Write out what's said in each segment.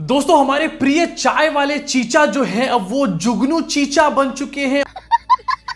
दोस्तों हमारे प्रिय चाय वाले चीचा जो है अब वो जुगनू चीचा बन चुके हैं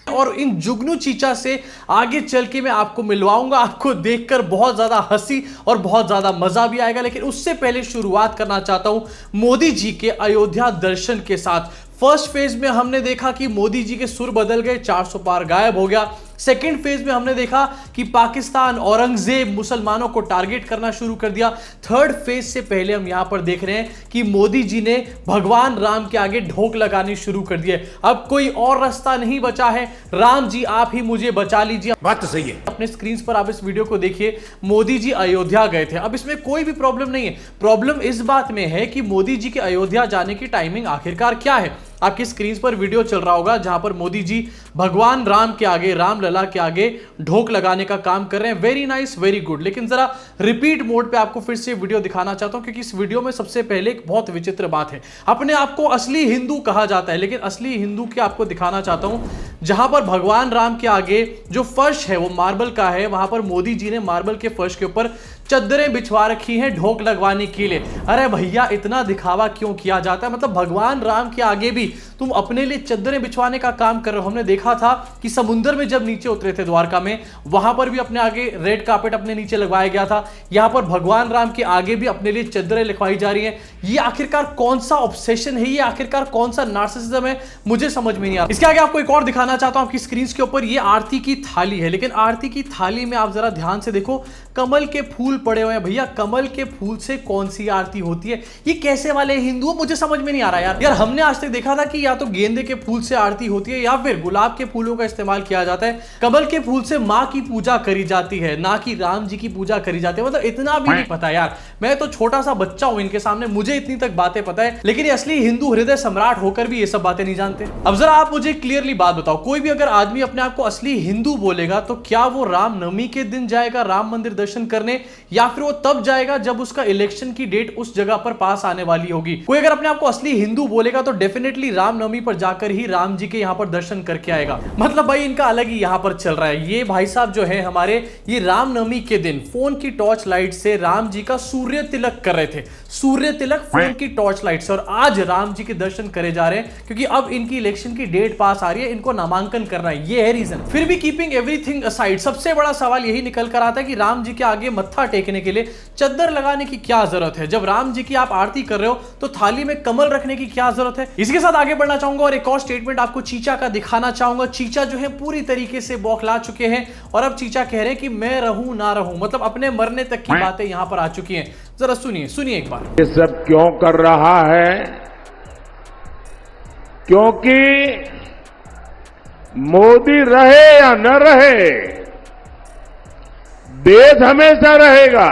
और इन जुगनू चीचा से आगे चल के मैं आपको मिलवाऊंगा। आपको देखकर बहुत ज्यादा हंसी और बहुत ज्यादा मजा भी आएगा, लेकिन उससे पहले शुरुआत करना चाहता हूं मोदी जी के अयोध्या दर्शन के साथ। फर्स्ट फेज में हमने देखा कि मोदी जी के सुर बदल गए, 400 पार गायब हो गया। सेकेंड फेज में हमने देखा कि पाकिस्तान औरंगजेब मुसलमानों को टारगेट करना शुरू कर दिया। थर्ड फेज से पहले हम यहां पर देख रहे हैं कि मोदी जी ने भगवान राम के आगे ढोक लगानी शुरू कर दी है। अब कोई और रास्ता नहीं बचा है, राम जी आप ही मुझे बचा लीजिए। बात तो सही है। अपने स्क्रीन पर आप इस वीडियो को देखिए, मोदी जी अयोध्या गए थे। अब इसमें कोई भी प्रॉब्लम नहीं है। प्रॉब्लम इस बात में है कि मोदी जी के अयोध्या जाने की टाइमिंग आखिरकार क्या है। आपकी स्क्रीन पर वीडियो चल रहा होगा जहां पर मोदी जी भगवान राम के आगे, राम लला के आगे ढोक लगाने का काम कर रहे हैं। Very nice, very good. लेकिन जरा रिपीट मोड पे आपको फिर से वीडियो दिखाना चाहता हूं, क्योंकि इस वीडियो में सबसे पहले एक बहुत विचित्र बात है। अपने आप को असली हिंदू कहा जाता है, लेकिन असली हिंदू क्या आपको दिखाना चाहता हूं। जहां पर भगवान राम के आगे जो फर्श है वो मार्बल का है, वहां पर मोदी जी ने मार्बल के फर्श के ऊपर चद्दरें बिछवा रखी हैं ढोक लगवाने के लिए। अरे भैया, इतना दिखावा क्यों किया जाता है? मतलब भगवान राम के आगे भी तुम अपने लिए चद्दरें बिछवाने का काम कर रहे हो। हमने देखा था कि समुद्र में जब नीचे उतरे थे द्वारका में, वहां पर भी अपने आगे रेड कार्पेट अपने नीचे लगवाया गया था। यहां पर भगवान राम के आगे भी अपने लिए चद्दरें लिखवाई जा रही हैं। ये आखिरकार कौन सा ऑब्सेशन है? ये आखिरकार कौन सा नार्सिसिज्म है? मुझे समझ में नहीं आ रहा। इसके आगे आपको एक और दिखाना चाहता हूं आपकी स्क्रीन के ऊपर। ये आरती की थाली है, लेकिन आरती की थाली में आप जरा ध्यान से देखो, कमल के फूल पड़े हुए हैं। भैया, कमल के फूल से कौन सी आरती होती है? ये कैसे वाले हिंदू? मुझे समझ में नहीं आ रहा यार। हमने आज तक देखा था कि या तो गेंदे के फूल से आरती होती है या फिर गुलाब के फूलों का इस्तेमाल किया जाता है। कमल के फूल से मां की पूजा करी जाती है, ना कि राम जी की पूजा करी जाती है। मतलब इतना भी नहीं पता यार। मैं तो छोटा सा बच्चा हूं इनके सामने, मुझे इतनी तक बातें पता है, लेकिन ये असली हिंदू हृदय सम्राट होकर भी ये सब बातें नहीं जानते। अब जरा आप मुझे क्लियरली बात बताओ, कोई भी अगर आदमी अपने आप को असली हिंदू बोलेगा तो क्या वो रामनवमी के दिन जाएगा राम मंदिर दर्शन करने, या फिर वो तब जाएगा जब उसका इलेक्शन की डेट उस जगह पर पास आने वाली होगी? कोई अगर अपने आप को असली हिंदू बोलेगा तो डेफिनेटली रामनवमी पर जाकर ही राम जी के यहां पर दर्शन करके आएगा। मतलब भाई इनका अलग ही यहां पर चल रहा है। ये भाई साहब जो है हमारे, ये रामनवमी के दिन फोन की टॉर्च लाइट से राम जी का सूर्य तिलक कर रहे थे। सूर्य तिलक फोन की टॉर्च लाइट से। और आज राम जी के दर्शन करे जा रहे हैं क्योंकि अब इनकी इलेक्शन की डेट पास आ रही है, इनको नामांकन करना है। ये है रीजन। फिर भी कीपिंग एवरीथिंग असाइड, सबसे बड़ा सवाल यही निकल कर आता है कि राम जी के आगे मत्था टेकने के लिए चद्दर लगाने की क्या जरूरत है? जब राम जी की आप आरती कर रहे हो तो थाली में कमल रखने की क्या जरूरत है? इसके साथ आगे बढ़ना चाहूंगा और एक और स्टेटमेंट आपको चीचा का दिखाना चाहूंगा। चीचा जो है पूरी तरीके से बौखला चुके हैं और अब चीचा कह रहे हैं कि मैं रहूं ना रहूं, मतलब अपने मरने तक की बातें यहां पर आ चुकी हैं। जरा सुनिए एक बार। ये सब क्यों कर रहा है? क्योंकि मोदी रहे या न रहे, देश हमेशा रहेगा।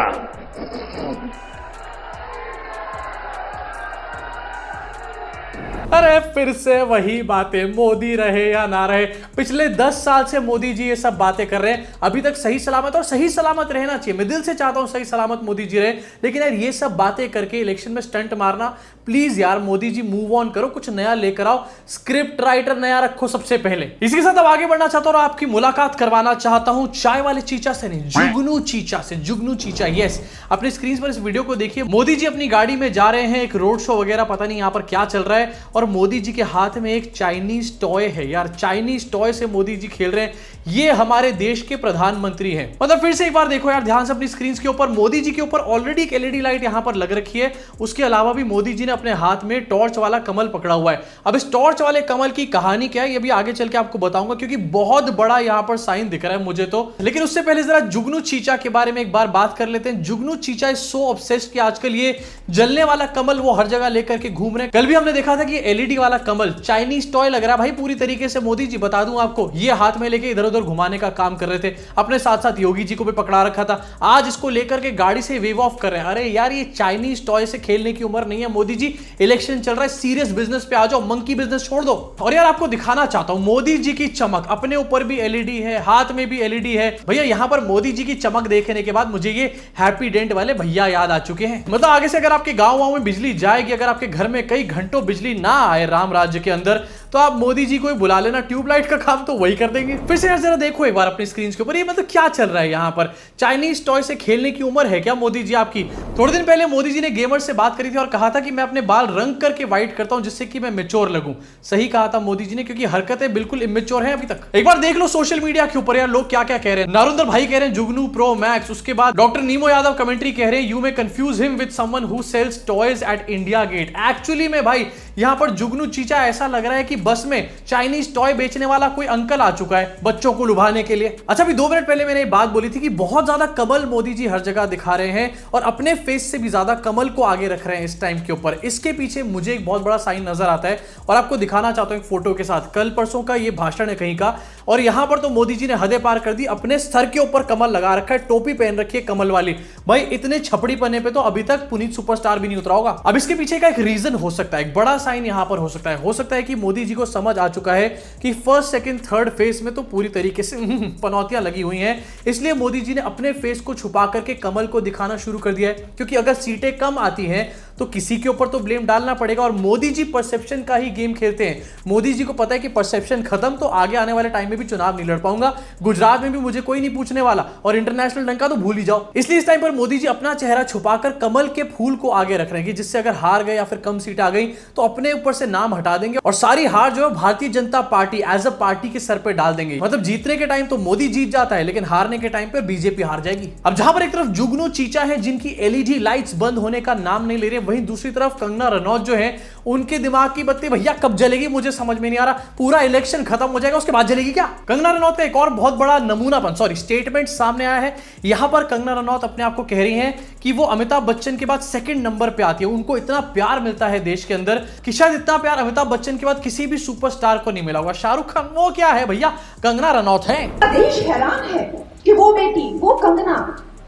अरे फिर से वही बातें, मोदी रहे या ना रहे। पिछले 10 साल से मोदी जी ये सब बातें कर रहे हैं, अभी तक सही सलामत, और सही सलामत रहना चाहिए। मैं दिल से चाहता हूं सही सलामत मोदी जी रहे, लेकिन यार ये सब बातें करके इलेक्शन में स्टंट मारना, प्लीज यार मोदी जी मूव ऑन करो, कुछ नया लेकर आओ, स्क्रिप्ट राइटर नया रखो सबसे पहले। इसी के साथ अब आगे बढ़ना चाहता हूं और आपकी मुलाकात करवाना चाहता हूं चाय वाले चीचा से नहीं, जुगनू चीचा से। जुगनू चीचा, यस। अपने स्क्रीन पर इस वीडियो को देखिए। मोदी जी अपनी गाड़ी में जा रहे हैं, एक रोड शो वगैरह, पता नहीं यहां पर क्या चल रहा है, और मोदी जी के हाथ में एक चाइनीज टॉय है। यार चाइनीज टॉय से मोदी जी खेल रहे हैं। ये हमारे देश के प्रधानमंत्री हैं। मतलब फिर से एक बार देखो यार ध्यान से अपनी स्क्रीन के ऊपर, मोदी जी के ऊपर ऑलरेडी एक एलईडी लाइट यहां पर लग रखी है। उसके अलावा भी मोदी जी ने अपने हाथ में टॉर्च वाला कमल पकड़ा हुआ है। अब इस टॉर्च वाले कमल की कहानी क्या है ये भी आगे चल के आपको बताऊंगा, क्योंकि बहुत बड़ा यहां पर साइन दिख रहा है मुझे तो। लेकिन उससे पहले जरा जुगनू चीचा के बारे में एक बार बात कर लेते हैं। जुगनू चीचा इज सो ऑब्सेस्ड कि आजकल ये जलने वाला कमल वो हर जगह लेकर के घूम रहे हैं। कल भी हमने देखा था कि एलईडी वाला कमल चाइनीज टॉय लग रहा है भाई पूरी तरीके से। मोदी जी बता दूं आपको, ये हाथ में लेके इधर उधर घुमाने का काम कर रहे थे। अपने साथ साथ योगी जी को भी पकड़ा रखा था। आज इसको लेकर के गाड़ी से वेव ऑफ कर रहे हैं। अरे यार ये चाइनीज टॉय से खेलने की उम्र नहीं है मोदी जी, इलेक्शन चल रहा है, सीरियस बिजनेस पे आ जाओ, मंकी बिजनेस छोड़ दो। और यार आपको दिखाना चाहता हूं मोदी जी की चमक, अपने ऊपर भी एलईडी है, हाथ में भी एलईडी है। भैया यहां पर मोदी जी की चमक देखने के बाद मुझे ये हैप्पी डेंट वाले भैया याद आ चुके हैं। मतलब आगे से अगर आपके गांव में बिजली जाएगी, अगर आपके घर में कई घंटों बिजली ना आए राम राज्य के अंदर, तो आप मोदी जी को ही बुला लेना, ट्यूबलाइट का काम तो वही कर देंगे। फिर से जरा देखो एक बार अपनी स्क्रीन के ऊपर, ये मतलब क्या चल रहा है यहाँ पर? चाइनीज टॉय से खेलने की उम्र है क्या मोदी जी आपकी? थोड़े दिन पहले मोदी जी ने गेमर से बात करी थी और कहा था कि मैं अपने बाल रंग करके व्हाइट करता हूं जिससे कि मैं मैच्योर लगूं। सही कहा था मोदी जी ने, क्योंकि हरकतें बिल्कुल इमेच्योर हैं अभी तक। एक बार देख लो सोशल मीडिया के ऊपर यार लोग क्या क्या कह रहे हैं। नारुंदर भाई कह रहे हैं जुगनू प्रो मैक्स, उसके बाद डॉक्टर नीमो यादव कमेंट्री कह रहे हैं you may confuse him with someone who sells toys at India Gate. Actually में भाई यहां पर जुगनू चीचा ऐसा लग रहा है कि बस में चाइनीज टॉय बेचने वाला कोई अंकल आ चुका है बच्चों को लुभाने के लिए। अच्छा अभी 2 मिनट पहले मैंने एक बात बोली थी कि बहुत ज्यादा कमल मोदी जी हर जगह दिखा रहे हैं और अपने फेस से भी ज्यादा कमल को आगे रख रहे हैं इस टाइम के ऊपर। इसके पीछे मुझे एक बहुत बड़ा साइन नजर आता है और आपको दिखाना चाहता हूं एक फोटो के साथ। कल परसों का ये भाषण है कहीं का और यहां पर तो मोदी जी ने हदें पार कर दी, अपने सर के ऊपर कमल लगा रखा है, टोपी पहन रखी है कमल वाली। भाई इतने छपड़ी पन्ने पे तो अभी तक पुनीत सुपरस्टार भी नहीं उतरा होगा। अब इसके पीछे का एक रीजन हो सकता है, एक बड़ा साइन यहां पर हो सकता है कि मोदी जी को समझ आ चुका है कि फर्स्ट सेकंड थर्ड फेस में तो पूरी तरीके से पनौतियां लगी हुई हैं, इसलिए मोदी जी ने अपने फेस को छुपा करके कमल को दिखाना शुरू कर दिया है। क्योंकि अगर सीटें कम आती हैं तो किसी के ऊपर तो ब्लेम डालना पड़ेगा और मोदी जी परसेप्शन का ही गेम खेलते हैं। मोदी जी को पता है कि परसेप्शन खत्म तो आगे आने वाले टाइम में भी चुनाव नहीं लड़ पाऊंगा, गुजरात में भी मुझे कोई नहीं पूछने वाला और इंटरनेशनल डंका तो भूल ही जाओ। इसलिए इस टाइम पर मोदी जी अपना चेहरा छुपाकर कमल के फूल को आगे रख रहे हैं कि जिससे अगर हार गए या फिर कम सीट आ गई तो अपने ऊपर से नाम हटा देंगे और सारी हार जो है Bharatiya Janata party as a party के सर पे डाल देंगे। मतलब जीतने के टाइम तो मोदी जीत जाता है लेकिन हारने के टाइम पर बीजेपी हार जाएगी। अब जहां पर एक तरफ जुगनू चीचा है जिनकी एलईडी लाइट्स बंद होने का नाम नहीं ले रहे, वहीं दूसरी तरफ कंगना रनौत जो है उनके दिमाग की बत्ती भैया कब जलेगी मुझे समझ में नहीं आ रहा। पूरा इलेक्शन खत्म हो जाएगा उसके बाद जलेगी क्या? कंगना रनौत का एक और बहुत बड़ा नमूनापन स्टेटमेंट सामने आया है। यहां पर कंगना रनौत अपने आप को कह रही हैं कि वो अमिताभ बच्चन के बाद सेकंड नंबर पे आती है। उनको इतना प्यार मिलता है देश के अंदर कि शायद इतना प्यार अमिताभ बच्चन के बाद किसी भी सुपरस्टार को नहीं मिला होगा। शाहरुख खान वो क्या है भैया, कंगना रनौत है। देश हैरान है कि वो बेटी, वो कंगना,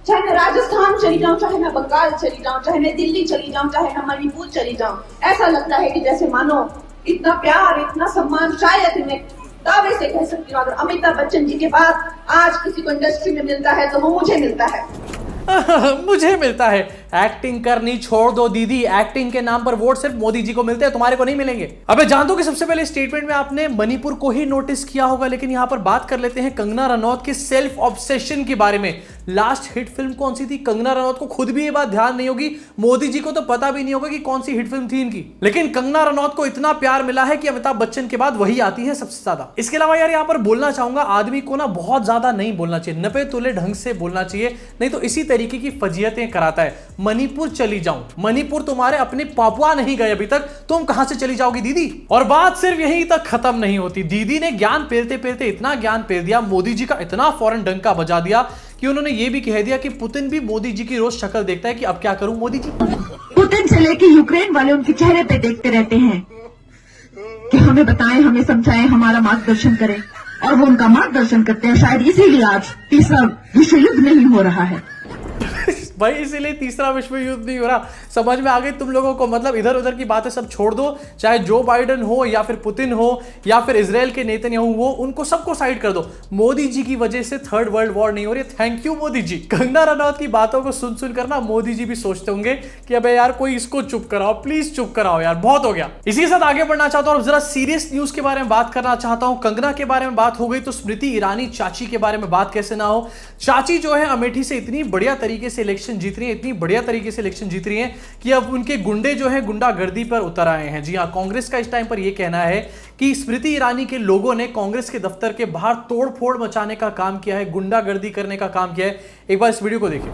चाहे मैं राजस्थान चली जाऊं, चाहे मैं बंगाल चली जाऊं, चाहे मैं दिल्ली चली जाऊं, चाहे मैं मणिपुर चली जाऊं, ऐसा लगता है कि जैसे मानो इतना प्यार इतना सम्मान शायद मैं दावे से कह सकती हूँ अगर अमिताभ बच्चन जी के बाद आज किसी को इंडस्ट्री में मिलता है तो वो मुझे मिलता है। मुझे मिलता है। एक्टिंग करनी छोड़ दो दीदी, एक्टिंग के नाम पर वोट सिर्फ मोदी जी को मिलते हैं, तुम्हारे को नहीं मिलेंगे। अबे जान दो कि सबसे पहले स्टेटमेंट में आपने मणिपुर को ही नोटिस किया होगा, लेकिन यहां पर बात कर लेते हैं कंगना रनौत के सेल्फ ऑब्सेशन के बारे में। लास्ट हिट फिल्म कौन सी थी? कंगना रनौत को खुद भी ये बात ध्यान नहीं होगी, मोदी जी को तो पता भी नहीं होगा कि कौन सी हिट फिल्म थी इनकी, लेकिन कंगना रनौत को इतना प्यार मिला है कि अमिताभ बच्चन के बाद वही आती है सबसे ज्यादा। इसके अलावा यार यहां पर बोलना चाहूंगा आदमी को ना बहुत ज्यादा नहीं बोलना चाहिए, नपे तुले ढंग से बोलना चाहिए, नहीं तो इसी तरीके की फजीयतें कराता है। मणिपुर चली जाऊं, मणिपुर तुम्हारे अपने पापुआ नहीं गए अभी तक, तुम कहां से चली जाओगी दीदी? और बात सिर्फ यहीं तक खत्म नहीं होती। दीदी ने ज्ञान पेलते पेलते इतना ज्ञान पेल दिया, मोदी जी का इतना फौरन डंका बजा दिया कि उन्होंने ये भी कह दिया कि पुतिन भी मोदी जी की रोज शक्ल देखता है कि अब क्या करूं मोदी जी। पुतिन से लेके यूक्रेन वाले उनके चेहरे पे देखते रहते हैं कि हमें बताएं, हमें समझाएं, हमारा मार्गदर्शन करें, और वो उनका मार्गदर्शन करते हैं। शायद इसीलिए आज तीसरा विश्व युद्ध नहीं हो रहा है। भाई इसीलिए तीसरा विश्व युद्ध नहीं हो रहा। समझ में आ गई तुम लोगों को? मतलब इधर उधर की बातें सब छोड़ दो, चाहे जो बाइडेन हो या फिर पुतिन हो या फिर इजराइल के नेतन्याहू हो, उनको सबको साइड कर दो। मोदी जी की वजह से थर्ड वर्ल्ड वॉर नहीं हो रही। Thank you Modi ji. कंगना रनौत की बातों को सुन सुन कर ना मोदी जी भी सोचते होंगे कि अबे यार कोई इसको चुप कराओ, प्लीज चुप कराओ यार, बहुत हो गया। इसी के साथ आगे बढ़ना चाहता हूं और जरा सीरियस न्यूज के बारे में बात करना चाहता हूं। कंगना के बारे में बात हो गई तो स्मृति ईरानी चाची के बारे में बात कैसे ना हो। चाची जो है अमेठी से इतनी बढ़िया तरीके से इलेक्शन जीत रही है, इतनी बढ़िया तरीके से इलेक्शन जीत रही हैं कि अब उनके गुंडे जो हैं गुंडागर्दी पर उतर आए हैं। जी हां, कांग्रेस का इस टाइम पर यह कहना है कि स्मृति ईरानी के लोगों ने कांग्रेस के दफ्तर के बाहर तोड़फोड़ मचाने का काम किया है, गुंडागर्दी करने का काम किया है। एक बार इस वीडियो को देखिए।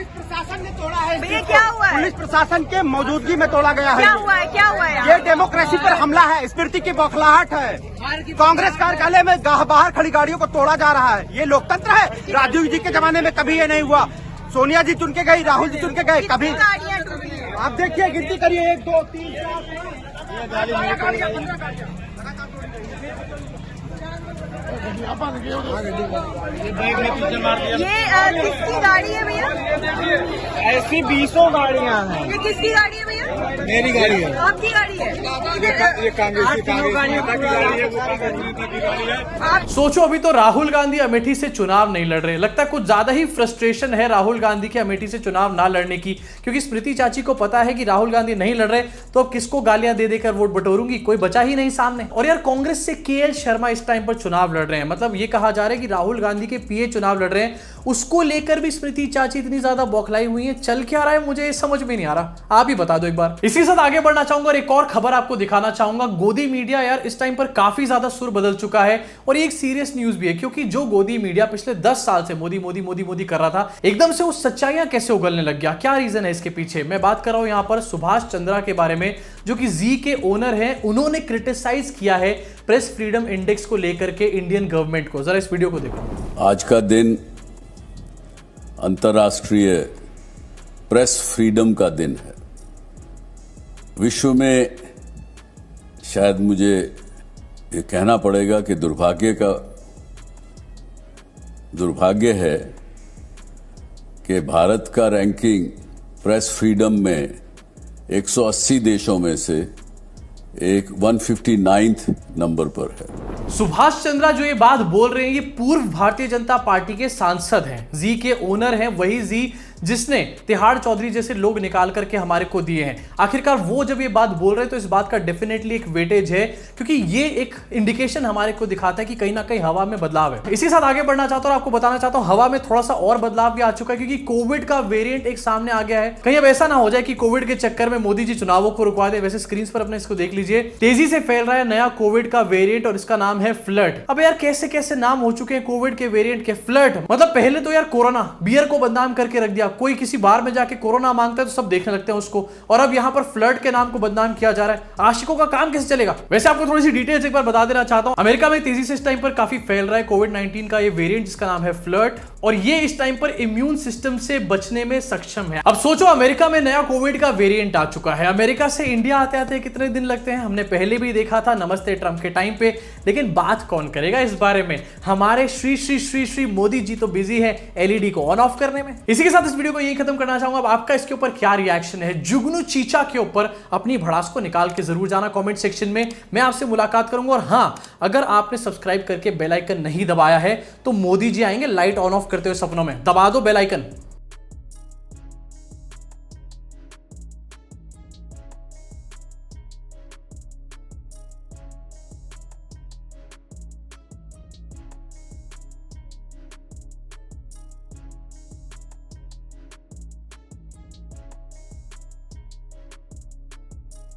प्रशासन ने तोड़ा है, भैया क्या हुआ है? पुलिस प्रशासन के मौजूदगी में तोड़ा गया है। क्या हुआ है? क्या हुआ है? ये डेमोक्रेसी पर हमला है, स्मृति की बौखलाहट है। कांग्रेस कार्यालय में बाहर खड़ी गाड़ियों को तोड़ा जा रहा है। ये लोकतंत्र है? राजीव जी के जमाने में कभी ये नहीं हुआ। सोनिया जी चुन के गई, राहुल जी चुन के गए, कभी गाड़ियां टूटी हैं। आप देखिए, गिनती करिए, 1 2 3 4 ये किसकी गाड़ी है भैया? ऐसी 20 गाड़ियां हैं। ये किसकी गाड़ी है भैया? मेरी गाड़ी है। आपकी गाड़ी है। ये कांग्रेस की गाड़ी है, वो कांग्रेस नेता की गाड़ी है। सोचो, अभी तो राहुल गांधी अमेठी से चुनाव नहीं लड़ रहे। लगता है कुछ ज्यादा ही फ्रस्ट्रेशन है राहुल गांधी के अमेठी से चुनाव ना लड़ने की, क्योंकि स्मृति चाची को पता है कि राहुल गांधी नहीं लड़ रहे तो अब किसको गालियां दे देकर वोट बटोरूंगी, कोई बचा ही नहीं सामने। और यार, कांग्रेस से केएल शर्मा इस टाइम पर चुनाव लड़ रहे हैं। मतलब ये कहा जा रहा है कि राहुल गांधी के पीए चुनाव लड़ रहे हैं, उसको लेकर भी स्मृति चाची इतनी ज्यादा बौखलाई हुई है। चल क्या रहा है मुझे समझ में नहीं आ रहा, आप ही बता दो एक बार। इसी साथ आगे बढ़ना चाहूंगा और एक और खबर आपको दिखाना चाहूंगा। गोदी मीडिया यार इस टाइम पर काफी ज्यादा सुर बदल चुका है और ये एक सीरियस न्यूज भी है, क्योंकि जो गोदी मीडिया पिछले 10 साल से मोदी मोदी मोदी मोदी कर रहा था, एकदम से वो सच्चाइयां कैसे उगलने लग गया। क्या रीजन है इसके पीछे? मैं बात कर रहा हूं यहां पर सुभाष चंद्रा के बारे में, जो कि जी के ओनर हैं। उन्होंने क्रिटिसाइज किया है प्रेस फ्रीडम इंडेक्स को लेकर के इंडियन गवर्नमेंट को। जरा इस वीडियो को देखो। आज का दिन अंतर्राष्ट्रीय प्रेस फ्रीडम का दिन है। विश्व में शायद मुझे ये कहना पड़ेगा कि दुर्भाग्य है कि भारत का रैंकिंग प्रेस फ्रीडम में 180 देशों में से एक 159th नंबर पर है। सुभाष चंद्रा जो ये बात बोल रहे हैं, ये पूर्व भारतीय जनता पार्टी के सांसद हैं, जी के ओनर हैं, वही जी जिसने तिहाड़ चौधरी जैसे लोग निकाल करके हमारे को दिए हैं। आखिरकार वो जब ये बात बोल रहे हैं तो इस बात का डेफिनेटली एक वेटेज है, क्योंकि ये एक इंडिकेशन हमारे को दिखाता है कि कहीं ना कहीं हवा में बदलाव है। इसी साथ आगे बढ़ना चाहता हूं और आपको बताना चाहता हूं, हवा में थोड़ा सा और बदलाव भी आ चुका है, क्योंकि कोविड का वेरिएंट एक सामने आ गया है। कहीं अब ऐसा ना हो जाए कि कोविड के चक्कर में मोदी जी चुनावों को रुकवा दे। वैसे स्क्रीन पर अपने इसको देख लीजिए, तेजी से फैल रहा है नया कोविड का वेरिएंट और इसका नाम है फ्लड। अब यार कैसे कैसे नाम हो चुके हैं कोविड के वेरिएंट के। फ्लड मतलब पहले तो यार कोरोना बियर को बदनाम करके रख दिया, कोई किसी बार में जाके कोरोना मांगता है तो सब देखने लगते हैं उसको, और अब यहां पर फ्लड के नाम को बदनाम किया जा रहा है। आशिकों का काम कैसे चलेगा? वैसे आपको थोड़ी सी डिटेल्स एक बार बता देना चाहता हूं। अमेरिका में तेजी से इस टाइम पर काफी फैल रहा है कोविड-19 का ये वेरिएंट, जिसका नाम है फ्लड, और ये इस टाइम पर इम्यून सिस्टम से बचने में सक्षम है। अब सोचो, अमेरिका में नया कोविड का वेरिएंट आ चुका है। अमेरिका से इंडिया आते आते कितने दिन लगते हैं, हमने पहले भी देखा था नमस्ते ट्रंप के टाइम पे, लेकिन बात कौन करेगा इस बारे में? हमारे श्री श्री श्री श्री मोदी जी तो बिजी है एलईडी को ऑन ऑफ करने में। इसी के साथ इस वीडियो को यही खत्म करना चाहूंगा। अब आपका इसके ऊपर क्या रिएक्शन है? जुगनू चीचा के ऊपर अपनी भड़ास को निकाल के जरूर जाना कमेंट सेक्शन में, मैं आपसे मुलाकात करूंगा। और हां, अगर आपने सब्सक्राइब करके बेल आइकन नहीं दबाया है तो मोदी जी आएंगे लाइट ऑन ऑफ करते हुए सपनों में, दबा दो बेल आइकन।